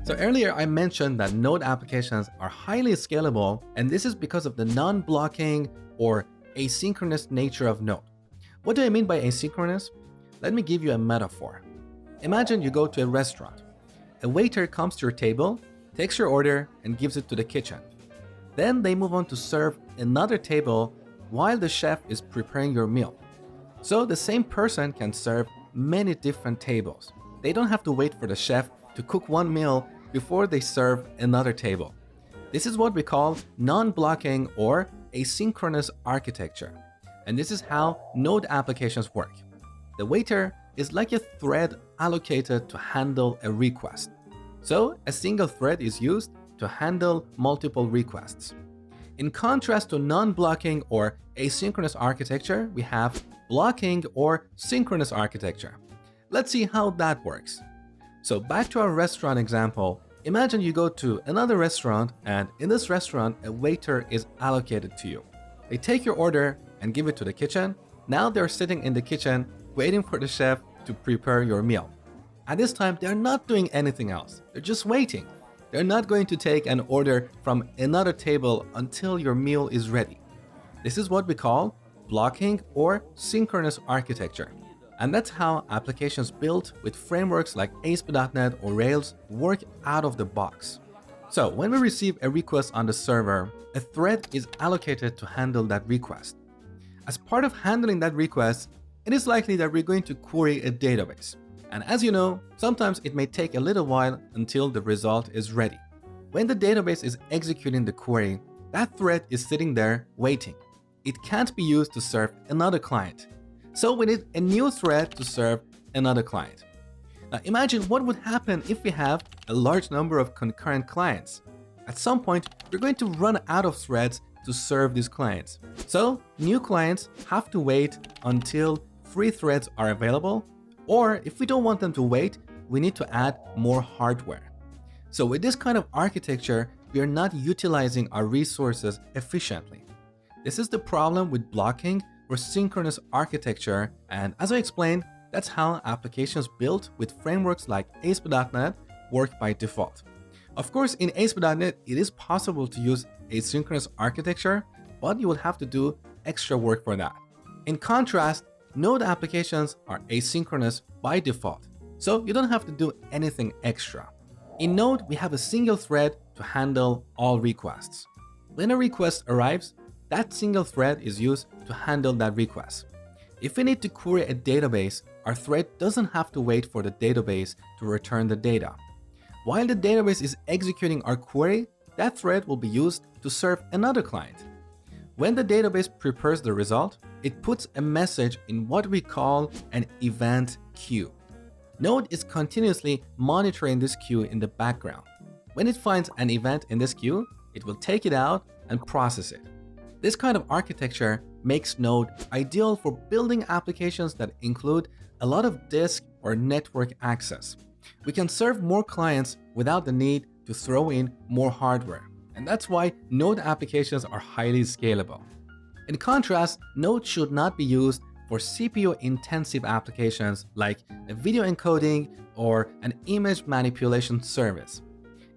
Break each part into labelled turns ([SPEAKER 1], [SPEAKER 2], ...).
[SPEAKER 1] So earlier I mentioned that Node applications are highly scalable, and this is because of the non-blocking or asynchronous nature of Node. What do I mean by asynchronous? Let me give you a metaphor. Imagine you go to a restaurant. A waiter comes to your table, takes your order, and gives it to the kitchen. Then they move on to serve another table while the chef is preparing your meal. So the same person can serve many different tables. They don't have to wait for the chef to cook one meal before they serve another table. This is what we call non-blocking or asynchronous architecture. And this is how Node applications work. The waiter is like a thread allocated to handle a request. So a single thread is used to handle multiple requests. In contrast to non-blocking or asynchronous architecture, we have blocking or synchronous architecture. Let's see how that works. So back to our restaurant example, imagine you go to another restaurant, and in this restaurant, a waiter is allocated to you. They take your order and give it to the kitchen. Now they're sitting in the kitchen waiting for the chef to prepare your meal. At this time, they're not doing anything else. They're just waiting. They're not going to take an order from another table until your meal is ready. This is what we call blocking or synchronous architecture. And that's how applications built with frameworks like ASP.NET or Rails work out of the box. So when we receive a request on the server, a thread is allocated to handle that request. As part of handling that request, it is likely that we're going to query a database. And as you know, sometimes it may take a little while until the result is ready. When the database is executing the query, that thread is sitting there waiting. It can't be used to serve another client. So we need a new thread to serve another client. Now imagine what would happen if we have a large number of concurrent clients. At some point, we're going to run out of threads to serve these clients. So new clients have to wait until free threads are available, or if we don't want them to wait, we need to add more hardware. So with this kind of architecture, we are not utilizing our resources efficiently. This is the problem with blocking or synchronous architecture, and as I explained, that's how applications built with frameworks like ASP.NET work by default. Of course, in ASP.NET, it is possible to use asynchronous architecture, but you will have to do extra work for that. In contrast, Node applications are asynchronous by default, so you don't have to do anything extra. In Node, we have a single thread to handle all requests. When a request arrives, that single thread is used to handle that request. If we need to query a database, our thread doesn't have to wait for the database to return the data. While the database is executing our query, that thread will be used to serve another client. When the database prepares the result, it puts a message in what we call an event queue. Node is continuously monitoring this queue in the background. When it finds an event in this queue, it will take it out and process it. This kind of architecture makes Node ideal for building applications that include a lot of disk or network access. We can serve more clients without the need to throw in more hardware. And that's why Node applications are highly scalable. In contrast, Node should not be used for CPU-intensive applications like a video encoding or an image manipulation service.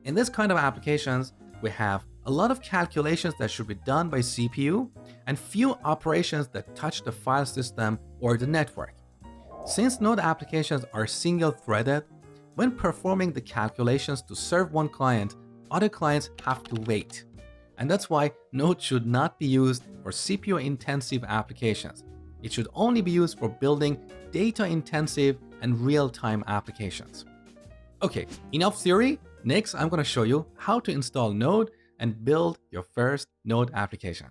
[SPEAKER 1] In this kind of applications, we have a lot of calculations that should be done by CPU and few operations that touch the file system or the network. Since Node applications are single-threaded, when performing the calculations to serve one client, other clients have to wait. And that's why Node should not be used for CPU-intensive applications. It should only be used for building data-intensive and real-time applications. Okay, enough theory. Next, I'm going to show you how to install Node and build your first Node application.